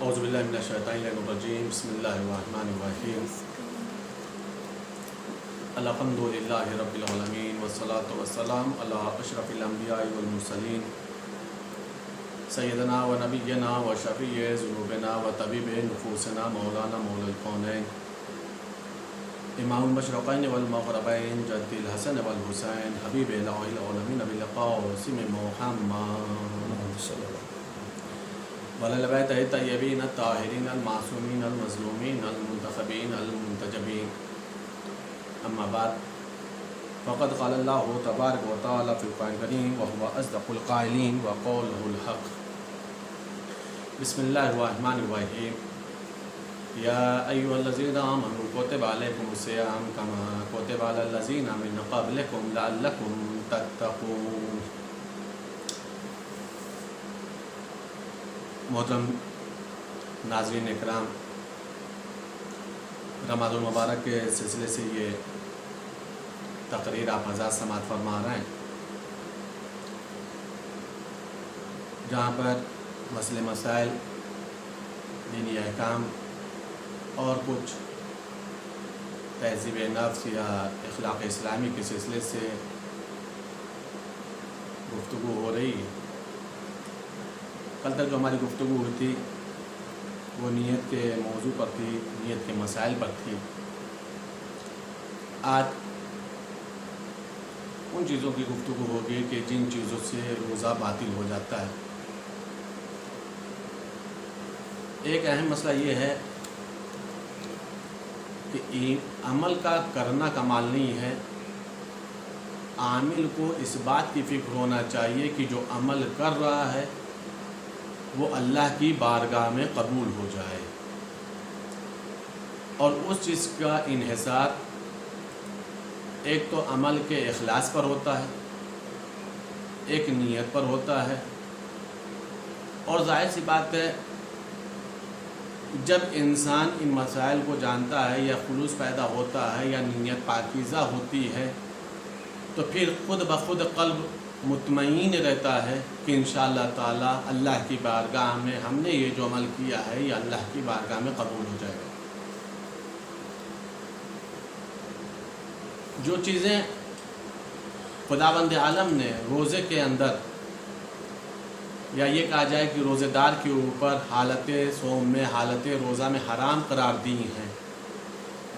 اعوذ باللہ من الشیطان الرجیم بسم اللہ الرحمن الرحیم الحمد للہ رب العالمین والصلاة والسلام علی اشرف الانبیاء والمرسلین سیدنا و نبینا و شفیع ذنوبنا و طبیب نفوسنا مولانا مولا الکونین امام المشرقین والمغربین جد الحسن والحسین حبیب الہ العالمین بالقاسم محمد صلی اللہ وعلى البيت الطيبين الطاهرين المعصومين المظلومين المنتخبين المنتجبين أما بعد فقد قال الله تبارك وتعالى في القرآن الكريم وهو أصدق القائلين وقوله الحق بسم الله الرحمن الرحيم يا أيها الذين آمنوا كتب عليكم الصيام كما كتب على الذين من قبلكم لعلكم تتقون. محترم ناظرین اکرام، رمضان المبارک کے سلسلے سے یہ تقریر آپ حضرات سماعت فرما رہے ہیں، جہاں پر مسئلے مسائل، دینی احکام اور کچھ تہذیب نفس یا اخلاق اسلامی کے سلسلے سے گفتگو ہو رہی ہے. کل تک جو ہماری گفتگو ہوئی تھی وہ نیت کے موضوع پر تھی، نیت کے مسائل پر تھی. آج ان چیزوں کی گفتگو ہوگی کہ جن چیزوں سے روزہ باطل ہو جاتا ہے. ایک اہم مسئلہ یہ ہے کہ عمل کا کرنا کمال نہیں ہے، عامل کو اس بات کی فکر ہونا چاہیے کہ جو عمل کر رہا ہے وہ اللہ کی بارگاہ میں قبول ہو جائے، اور اس چیز کا انحصار ایک تو عمل کے اخلاص پر ہوتا ہے، ایک نیت پر ہوتا ہے. اور ظاہر سی بات ہے جب انسان ان مسائل کو جانتا ہے یا خلوص پیدا ہوتا ہے یا نیت پاکیزہ ہوتی ہے تو پھر خود بخود قلب مطمئن رہتا ہے کہ انشاءاللہ تعالی اللہ کی بارگاہ میں ہم نے یہ جو عمل کیا ہے یہ اللہ کی بارگاہ میں قبول ہو جائے گا. جو چیزیں خداوند عالم نے روزے کے اندر یا یہ کہا جائے کہ روزے دار کے اوپر حالت صوم میں، حالت روزہ میں حرام قرار دی ہیں،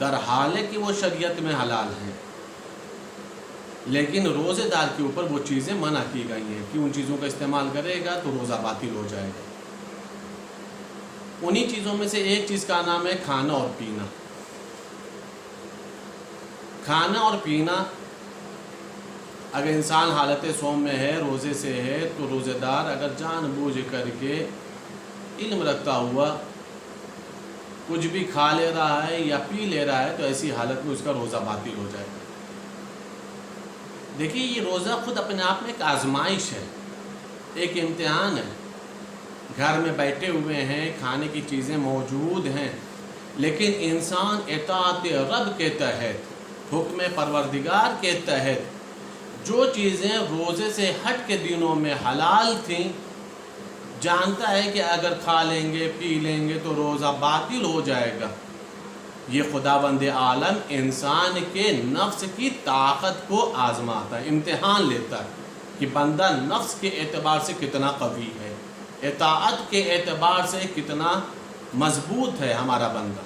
در حال ہے کہ وہ شریعت میں حلال ہیں، لیکن روزے دار کے اوپر وہ چیزیں منع کی گئی ہیں کہ ان چیزوں کا استعمال کرے گا تو روزہ باطل ہو جائے گا. انہی چیزوں میں سے ایک چیز کا نام ہے کھانا اور پینا. کھانا اور پینا اگر انسان حالت صوم میں ہے، روزے سے ہے، تو روزے دار اگر جان بوجھ کر کے علم رکھتا ہوا کچھ بھی کھا لے رہا ہے یا پی لے رہا ہے تو ایسی حالت میں اس کا روزہ باطل ہو جائے گا. دیکھیے یہ روزہ خود اپنے آپ میں ایک آزمائش ہے، ایک امتحان ہے. گھر میں بیٹھے ہوئے ہیں، کھانے کی چیزیں موجود ہیں، لیکن انسان اطاعت رب کے تحت، حکم پروردگار کے تحت جو چیزیں روزے سے ہٹ کے دنوں میں حلال تھیں جانتا ہے کہ اگر کھا لیں گے پی لیں گے تو روزہ باطل ہو جائے گا. یہ خداوند عالم انسان کے نفس کی طاقت کو آزماتا ہے، امتحان لیتا ہے کہ بندہ نفس کے اعتبار سے کتنا قوی ہے، اطاعت کے اعتبار سے کتنا مضبوط ہے ہمارا بندہ.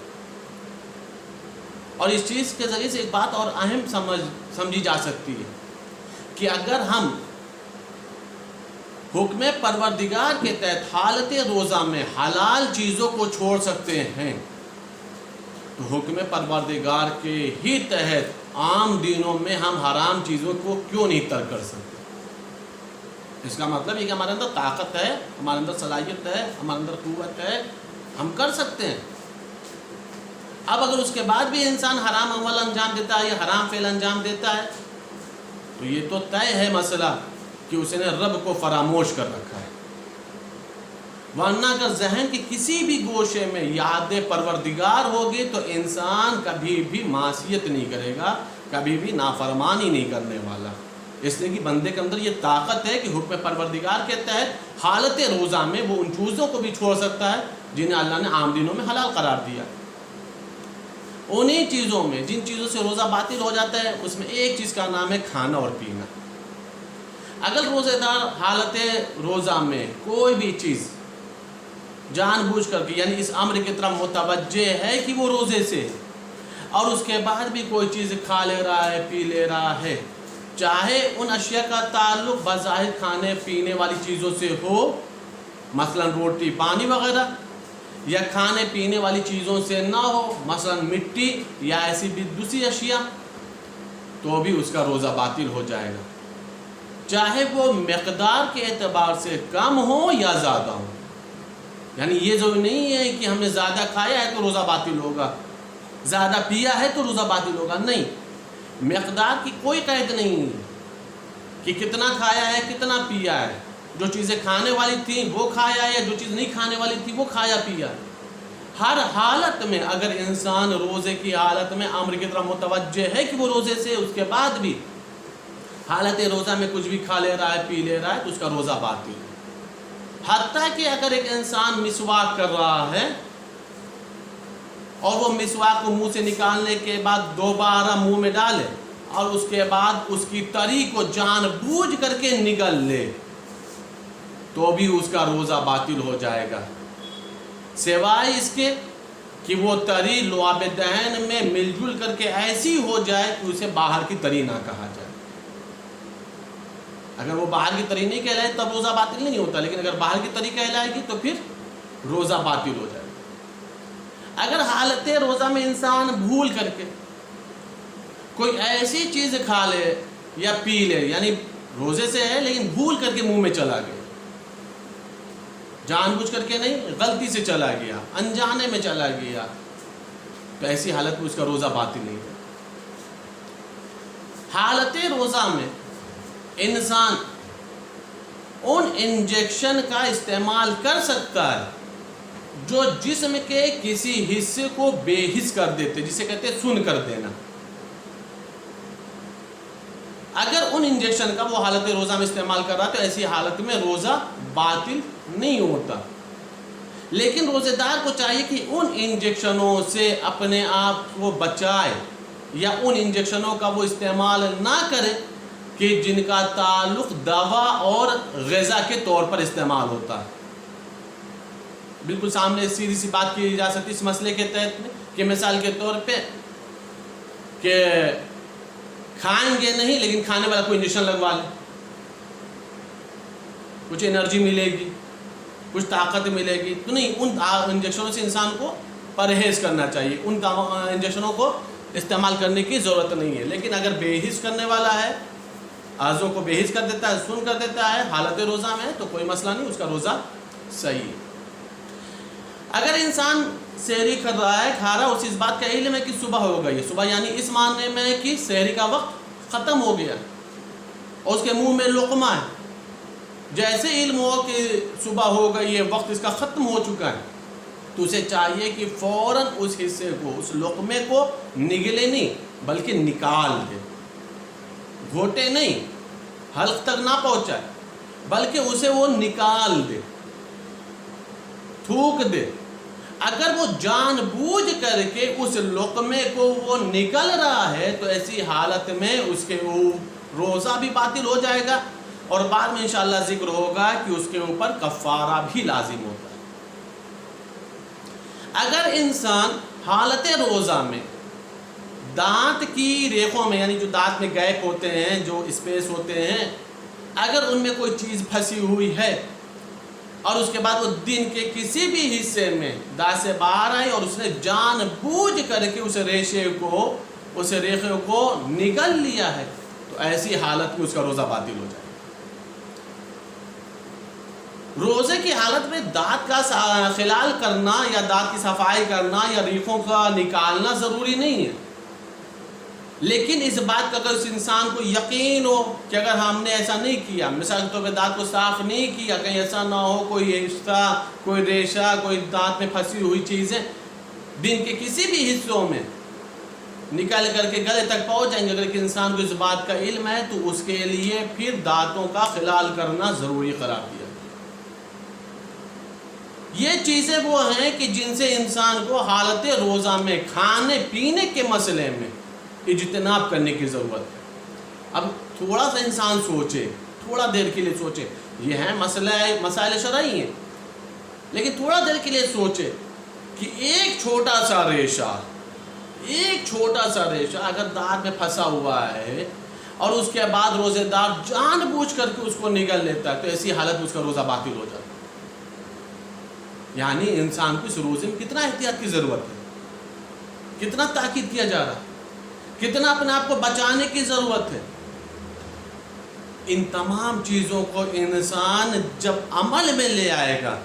اور اس چیز کے ذریعے سے ایک بات اور اہم سمجھی جا سکتی ہے کہ اگر ہم حکم پروردگار کے تحت حالت روزہ میں حلال چیزوں کو چھوڑ سکتے ہیں تو حکم پروردگار کے ہی تحت عام دنوں میں ہم حرام چیزوں کو کیوں نہیں ترک کر سکتے؟ اس کا مطلب یہ کہ ہمارے اندر طاقت ہے، ہمارے اندر صلاحیت ہے، ہمارے اندر قوت ہے، ہم کر سکتے ہیں. اب اگر اس کے بعد بھی انسان حرام عمل انجام دیتا ہے یا حرام فعل انجام دیتا ہے تو یہ تو طے ہے مسئلہ کہ اس نے رب کو فراموش کر رکھا ہے. ورنہ اگر ذہن کی کسی بھی گوشے میں یاد پروردگار ہوگی تو انسان کبھی بھی معصیت نہیں کرے گا، کبھی بھی نافرمانی نہیں کرنے والا. اس لیے کہ بندے کے اندر یہ طاقت ہے کہ حکم پروردگار کے تحت حالت روزہ میں وہ ان چیزوں کو بھی چھوڑ سکتا ہے جنہیں اللہ نے عام دنوں میں حلال قرار دیا. انہی چیزوں میں جن چیزوں سے روزہ باطل ہو جاتا ہے اس میں ایک چیز کا نام ہے کھانا اور پینا. اگر روزے دار حالت روزہ میں کوئی بھی چیز جان بوجھ کر کے یعنی اس امر کی طرف متوجہ ہے کہ وہ روزے سے اور اس کے بعد بھی کوئی چیز کھا لے رہا ہے پی لے رہا ہے، چاہے ان اشیاء کا تعلق بظاہر کھانے پینے والی چیزوں سے ہو مثلا روٹی پانی وغیرہ، یا کھانے پینے والی چیزوں سے نہ ہو مثلا مٹی یا ایسی بھی دوسری اشیاء، تو بھی اس کا روزہ باطل ہو جائے گا، چاہے وہ مقدار کے اعتبار سے کم ہو یا زیادہ ہو. یعنی یہ ضروری نہیں ہے کہ ہم نے زیادہ کھایا ہے تو روزہ باطل ہوگا، زیادہ پیا ہے تو روزہ باطل ہوگا. نہیں، مقدار کی کوئی قید نہیں ہے کہ کتنا کھایا ہے کتنا پیا ہے. جو چیزیں کھانے والی تھیں وہ کھایا ہے، یا جو چیز نہیں کھانے والی تھی وہ کھایا پیا. ہر حالت میں اگر انسان روزے کی حالت میں امر کی طرف متوجہ ہے کہ وہ روزے سے اس کے بعد بھی حالت روزہ میں کچھ بھی کھا لے رہا ہے پی لے رہا ہے تو اس کا روزہ باطل ہے. حتیٰ کہ اگر ایک انسان مسواک کر رہا ہے اور وہ مسواک کو منہ سے نکالنے کے بعد دوبارہ منہ میں ڈالے اور اس کے بعد اس کی تری کو جان بوجھ کر کے نگل لے تو بھی اس کا روزہ باطل ہو جائے گا، سوائے اس کے کہ وہ تری لعاب دہن میں مل جل کر کے ایسی ہو جائے کہ اسے باہر کی تری نہ کہا جائے. اگر وہ باہر کی تری نہیں کہلائے تب روزہ باطل نہیں ہوتا، لیکن اگر باہر کی تری کہلائے گی تو پھر روزہ باطل ہو جائے گا. اگر حالت روزہ میں انسان بھول کر کے کوئی ایسی چیز کھا لے یا پی لے، یعنی روزے سے ہے لیکن بھول کر کے منہ میں چلا گیا، جان بوجھ کر کے نہیں، غلطی سے چلا گیا، انجانے میں چلا گیا، تو ایسی حالت میں اس کا روزہ باطل نہیں ہے. حالت روزہ میں انسان ان انجیکشن کا استعمال کر سکتا ہے جو جسم کے کسی حصے کو بے حس کر دیتے، جسے کہتے ہیں سن کر دینا. اگر ان انجیکشن کا وہ حالت روزہ میں استعمال کر رہا تو ایسی حالت میں روزہ باطل نہیں ہوتا. لیکن روزے دار کو چاہیے کہ ان انجیکشنوں سے اپنے آپ کو بچائے یا ان انجیکشنوں کا وہ استعمال نہ کرے کہ جن کا تعلق دوا اور غذا کے طور پر استعمال ہوتا ہے. بالکل سامنے سیدھی سی بات کی جا سکتی اس مسئلے کے تحت میں کہ مثال کے طور پہ کہ کھائیں گے نہیں لیکن کھانے والا کوئی انجیکشن لگوا لے، کچھ انرجی ملے گی، کچھ طاقت ملے گی. تو نہیں، ان انجیکشنوں سے انسان کو پرہیز کرنا چاہیے، ان انجیکشنوں کو استعمال کرنے کی ضرورت نہیں ہے. لیکن اگر بے حس کرنے والا ہے، اعضوں کو بے حس کر دیتا ہے، سن کر دیتا ہے، حالت روزہ میں ہے تو کوئی مسئلہ نہیں، اس کا روزہ صحیح ہے. اگر انسان سحری کر رہا ہے، کھا رہا ہے، اس بات کا علم ہے کہ صبح ہو گئی ہے، صبح یعنی اس معنی میں کہ سحری کا وقت ختم ہو گیا اور اس کے منہ میں لقمہ ہے، جیسے علم ہو کہ صبح ہو گئی ہے، وقت اس کا ختم ہو چکا ہے، تو اسے چاہیے کہ فوراً اس حصے کو، اس لقمے کو نگلے نہیں بلکہ نکال دے، گھوٹے نہیں، حلق تک نہ پہنچائے بلکہ اسے وہ نکال دے، تھوک دے. اگر وہ جان بوجھ کر کے اس لقمے کو وہ نکل رہا ہے تو ایسی حالت میں اس کے روزہ بھی باطل ہو جائے گا اور بعد میں انشاءاللہ ذکر ہوگا کہ اس کے اوپر کفارہ بھی لازم ہوتا ہے. اگر انسان حالت روزہ میں دانت کی ریخوں میں، یعنی جو دانت میں گیپ ہوتے ہیں، جو اسپیس ہوتے ہیں، اگر ان میں کوئی چیز پھنسی ہوئی ہے اور اس کے بعد وہ دن کے کسی بھی حصے میں دانت سے باہر آئی اور اس نے جان بوجھ کر کے اس ریخے کو نگل لیا ہے تو ایسی حالت میں اس کا روزہ باطل ہو جائے. روزے کی حالت میں دانت کا خلال کرنا یا دانت کی صفائی کرنا یا ریخوں کا نکالنا ضروری نہیں ہے، لیکن اس بات کا اگر اس انسان کو یقین ہو کہ اگر ہم نے ایسا نہیں کیا، مثال کے طور پہ دانت کو صاف نہیں کیا، کہیں ایسا نہ ہو کوئی حصہ، کوئی ریشہ، کوئی دانت میں پھنسی ہوئی چیزیں دن کے کسی بھی حصوں میں نکل کر کے گلے تک پہنچ جائیں گے۔ اگر ایک انسان کو اس بات کا علم ہے تو اس کے لیے پھر دانتوں کا خلال کرنا ضروری قرار دیا۔ یہ چیزیں وہ ہیں کہ جن سے انسان کو حالت روزہ میں کھانے پینے کے مسئلے میں اجتناب کرنے کی ضرورت ہے۔ اب تھوڑا سا انسان سوچے، تھوڑا دیر کے لیے سوچے، یہ ہیں مسائل شرعی ہیں، لیکن تھوڑا دیر کے لیے سوچے کہ ایک چھوٹا سا ریشہ اگر دانت میں پھنسا ہوا ہے اور اس کے بعد روزے دار جان بوجھ کر کے اس کو نگل لیتا ہے تو ایسی حالت میں اس کا روزہ باطل ہو جاتا ہے۔ یعنی انسان کو اس روزے میں کتنا احتیاط کی ضرورت ہے، کتنا تاکید کیا جا رہا ہے، کتنا اپنے آپ کو بچانے کی ضرورت ہے۔ ان تمام چیزوں کو انسان جب عمل میں لے آئے گا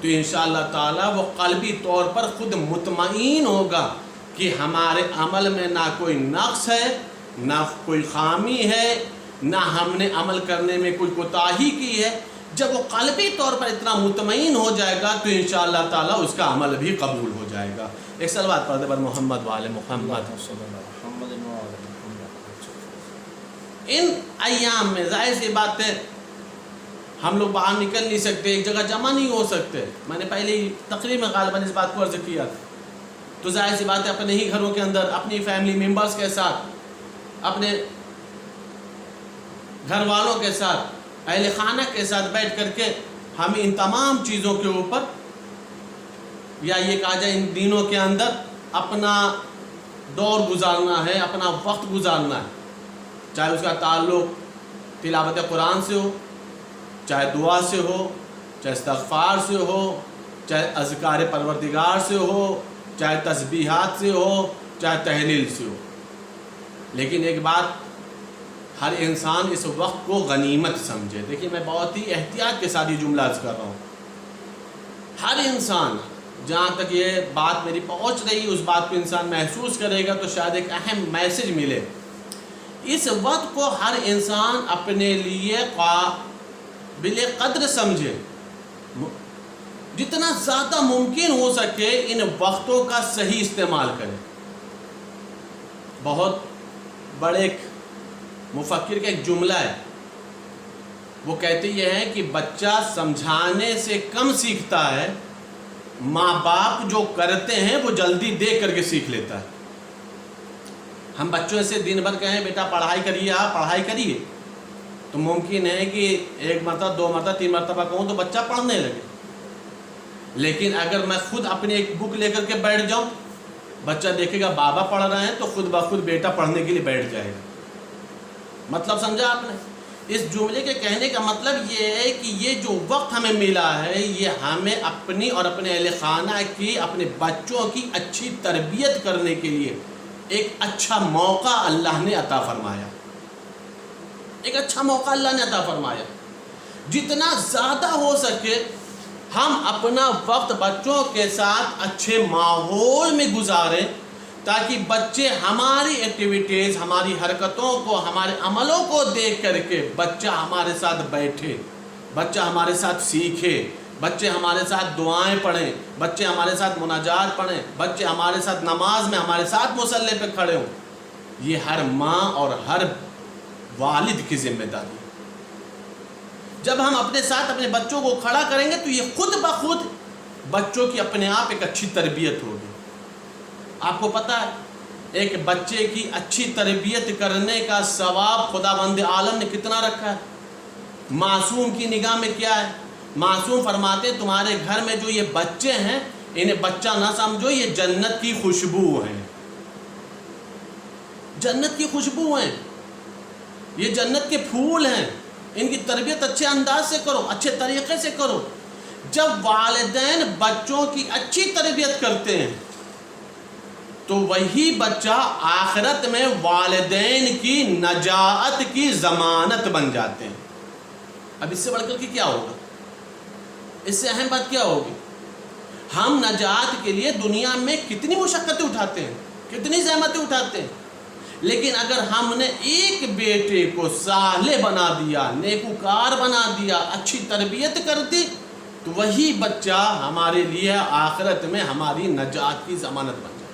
تو انشاءاللہ تعالی وہ قلبی طور پر خود مطمئن ہوگا کہ ہمارے عمل میں نہ کوئی نقص ہے، نہ کوئی خامی ہے، نہ ہم نے عمل کرنے میں کوئی کوتاہی کی ہے۔ جب وہ قلبی طور پر اتنا مطمئن ہو جائے گا تو انشاءاللہ تعالی اس کا عمل بھی قبول ہو جائے گا۔ ایک صلوات پڑھتے پر محمد وآل محمد۔ ان ایام میں ظاہر سی بات ہے ہم لوگ باہر نکل نہیں سکتے، ایک جگہ جمع نہیں ہو سکتے۔ میں نے پہلے تقریر میں غالباً اس بات کو عرض کیا تو ظاہر سی بات ہے اپنے ہی گھروں کے اندر اپنی فیملی ممبرز کے ساتھ، اپنے گھر والوں کے ساتھ، اہل خانہ کے ساتھ بیٹھ کر کے ہمیں ان تمام چیزوں کے اوپر، یا یہ کہا جائے ان دنوں کے اندر اپنا دور گزارنا ہے، اپنا وقت گزارنا ہے، چاہے اس کا تعلق تلاوت قرآن سے ہو، چاہے دعا سے ہو، چاہے استغفار سے ہو، چاہے اذکار پروردگار سے ہو، چاہے تسبیحات سے ہو، چاہے تہلیل سے ہو۔ لیکن ایک بات، ہر انسان اس وقت کو غنیمت سمجھے۔ دیکھیے میں بہت ہی احتیاط کے ساتھ یہ جملہ عرض کر رہا ہوں۔ ہر انسان، جہاں تک یہ بات میری پہنچ رہی اس بات کو انسان محسوس کرے گا تو شاید ایک اہم میسج ملے۔ اس وقت کو ہر انسان اپنے لیے قابل قدر سمجھے، جتنا زیادہ ممکن ہو سکے ان وقتوں کا صحیح استعمال کرے۔ بہت بڑے ایک مفکر کا ایک جملہ ہے، وہ کہتے یہ ہیں کہ بچہ سمجھانے سے کم سیکھتا ہے، ماں باپ جو کرتے ہیں وہ جلدی دیکھ کر کے سیکھ لیتا ہے۔ ہم بچوں سے دن بھر کہیں بیٹا پڑھائی کریے، آپ پڑھائی کریے، تو ممکن ہے کہ ایک مرتبہ، دو مرتبہ، تین مرتبہ کہوں تو بچہ پڑھنے لگے۔ لیکن اگر میں خود اپنی ایک بک لے کر کے بیٹھ جاؤں، بچہ دیکھے گا بابا پڑھ رہے ہیں تو خود بخود بیٹا پڑھنے کے لیے بیٹھ جائے گا۔ مطلب سمجھا آپ نے؟ اس جملے کے کہنے کا مطلب یہ ہے کہ یہ جو وقت ہمیں ملا ہے یہ ہمیں اپنی اور اپنے اہل خانہ کی، اپنے بچوں کی اچھی تربیت کرنے کے لیے ایک اچھا موقع اللہ نے عطا فرمایا، ایک اچھا موقع اللہ نے عطا فرمایا۔ جتنا زیادہ ہو سکے ہم اپنا وقت بچوں کے ساتھ اچھے ماحول میں گزاریں تاکہ بچے ہماری ایکٹیویٹیز، ہماری حرکتوں کو، ہمارے عملوں کو دیکھ کر کے بچہ ہمارے ساتھ بیٹھے، بچہ ہمارے ساتھ سیکھے، بچے ہمارے ساتھ دعائیں پڑھیں، بچے ہمارے ساتھ مناجات پڑھیں، بچے ہمارے ساتھ نماز میں ہمارے ساتھ مصلی پہ کھڑے ہوں۔ یہ ہر ماں اور ہر والد کی ذمہ داری ہے۔ جب ہم اپنے ساتھ اپنے بچوں کو کھڑا کریں گے تو یہ خود بخود بچوں کی اپنے آپ ایک اچھی تربیت ہوگی۔ آپ کو پتہ ہے ایک بچے کی اچھی تربیت کرنے کا ثواب خداوند عالم نے کتنا رکھا ہے؟ معصوم کی نگاہ میں کیا ہے؟ معصوم فرماتے تمہارے گھر میں جو یہ بچے ہیں انہیں بچہ نہ سمجھو، یہ جنت کی خوشبو ہیں، جنت کی خوشبو ہیں، یہ جنت کے پھول ہیں، ان کی تربیت اچھے انداز سے کرو، اچھے طریقے سے کرو۔ جب والدین بچوں کی اچھی تربیت کرتے ہیں تو وہی بچہ آخرت میں والدین کی نجات کی ضمانت بن جاتے ہیں۔ اب اس سے بڑھ کر کے کیا ہوگا؟ اس سے اہم بات کیا ہوگی؟ ہم نجات کے لیے دنیا میں کتنی مشقتیں اٹھاتے ہیں، کتنی زحمتیں اٹھاتے ہیں، لیکن اگر ہم نے ایک بیٹے کو صالح بنا دیا، نیکوکار بنا دیا، اچھی تربیت کر دی تو وہی بچہ ہمارے لیے آخرت میں ہماری نجات کی ضمانت بن جائے۔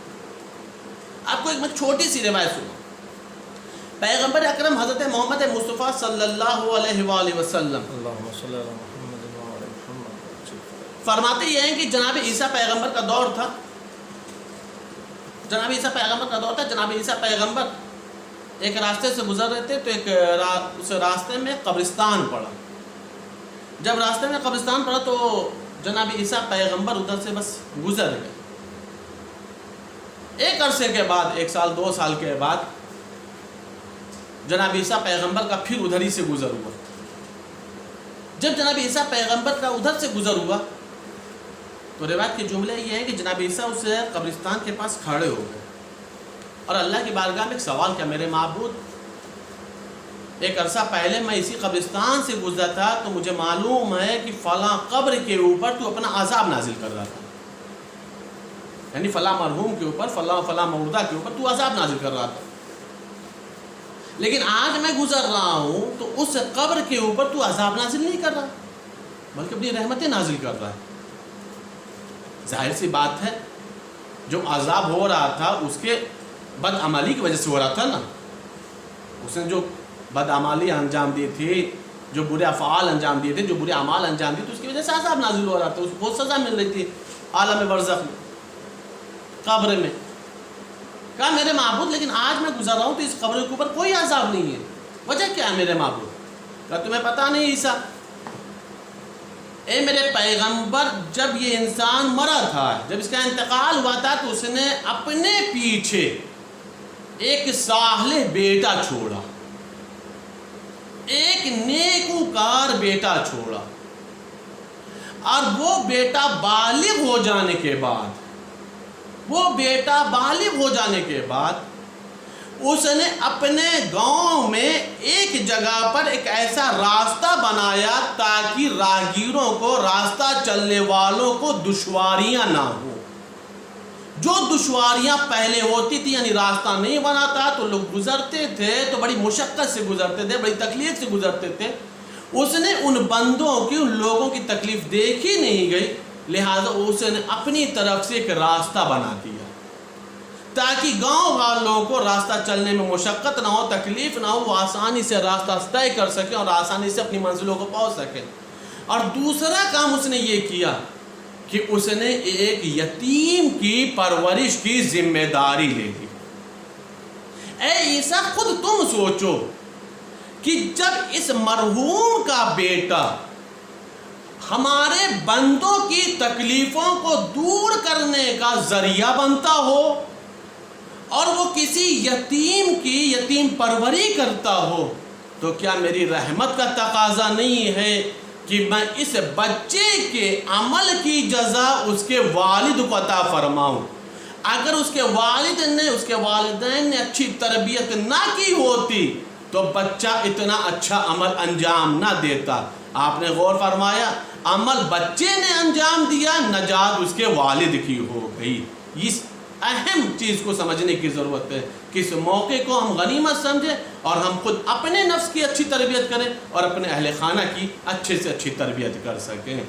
آپ کو ایک چھوٹی سی روایت سنو. پیغمبر اکرم حضرت محمد مصطفیٰ صلی اللہ علیہ وآلہ وسلم فرماتے یہ ہیں کہ جناب عیسیٰ پیغمبر کا دور تھا. جناب عیسیٰ پیغمبر ایک راستے سے گزر رہے تھے تو اس راستے میں قبرستان پڑا. جب راستے میں قبرستان پڑا تو جناب عیسیٰ پیغمبر ادھر سے بس گزر گئے. ایک عرصے کے بعد 1 سال 2 سال کے بعد جناب عیسیٰ پیغمبر کا پھر ادھر ہی سے گزر ہوا. جب جناب عیسیٰ پیغمبر کا ادھر سے گزر ہوا تو روایت کے جملے یہ ہیں کہ جناب عیسیٰ اس قبرستان کے پاس کھڑے ہو گئے اور اللہ کی بارگاہ میں ایک سوال کیا, میرے معبود ایک عرصہ پہلے میں اسی قبرستان سے گزرا تھا تو مجھے معلوم ہے کہ فلاں قبر کے اوپر تو اپنا عذاب نازل کر رہا تھا, یعنی فلاں مرحوم کے اوپر فلاں مردہ کے اوپر تو عذاب نازل کر رہا تھا, لیکن آج میں گزر رہا ہوں تو اس قبر کے اوپر تو عذاب نازل نہیں کر رہا بلکہ اپنی رحمتیں نازل کر رہا ہے. ظاہر سی بات ہے جو عذاب ہو رہا تھا اس کے بدعملی کی وجہ سے ہو رہا تھا نا. اس نے جو بدعملی انجام دی تھی, جو برے افعال انجام دیے تھے, جو برے اعمال انجام دیے تھے, اس کی وجہ سے عذاب نازل ہو رہا تھا. اس کو بہت سزا مل رہی تھی عالم برزخ میں, قبر میں. کہا میرے معبود لیکن آج میں گزر رہا ہوں تو اس قبر کے اوپر کوئی عذاب نہیں ہے, وجہ کیا ہے میرے معبود؟ کہا تمہیں پتہ نہیں عیسیٰ, اے میرے پیغمبر جب یہ انسان مرا تھا, جب اس کا انتقال ہوا تھا تو اس نے اپنے پیچھے ایک صالح بیٹا چھوڑا, ایک نیکوکار بیٹا چھوڑا, اور وہ بیٹا بالغ ہو جانے کے بعد اس نے اپنے گاؤں میں ایک جگہ پر ایک ایسا راستہ بنایا تاکہ راہگیروں کو, راستہ چلنے والوں کو دشواریاں نہ ہوں. جو دشواریاں پہلے ہوتی تھی, یعنی راستہ نہیں بنا تھا تو لوگ گزرتے تھے تو بڑی مشقت سے گزرتے تھے, بڑی تکلیف سے گزرتے تھے. اس نے ان بندوں کی, ان لوگوں کی تکلیف دیکھی نہیں گئی, لہٰذا اس نے اپنی طرف سے ایک راستہ بنا دیا تاکہ گاؤں والوں کو راستہ چلنے میں مشقت نہ ہو, تکلیف نہ ہو, وہ آسانی سے راستہ طے کر سکیں اور آسانی سے اپنی منزلوں کو پہنچ سکیں. اور دوسرا کام اس نے یہ کیا کہ اس نے ایک یتیم کی پرورش کی ذمہ داری لے لی. اے عیسیٰ خود تم سوچو کہ جب اس مرحوم کا بیٹا ہمارے بندوں کی تکلیفوں کو دور کرنے کا ذریعہ بنتا ہو اور وہ کسی یتیم پروری کرتا ہو, تو کیا میری رحمت کا تقاضا نہیں ہے کہ میں اس بچے کے عمل کی جزا اس کے والد کو عطا فرماؤں؟ اگر اس کے والدین نے اچھی تربیت نہ کی ہوتی تو بچہ اتنا اچھا عمل انجام نہ دیتا. آپ نے غور فرمایا, عمل بچے نے انجام دیا, نجات اس کے والد کی ہو گئی. اس اہم چیز کو سمجھنے کی ضرورت ہے کہ اس موقع کو ہم غنیمت سمجھیں اور ہم خود اپنے نفس کی اچھی تربیت کریں اور اپنے اہل خانہ کی اچھے سے اچھی تربیت کر سکیں.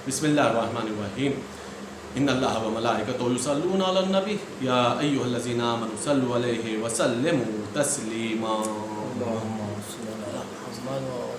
بسم اللہ الرحمن الرحیم. ان اللہ و ملائکتہ یصلون علی النبی یا ایھا الذین آمنوا صلوا علیہ وسلموا تسلیما. اللهم صل علی محمد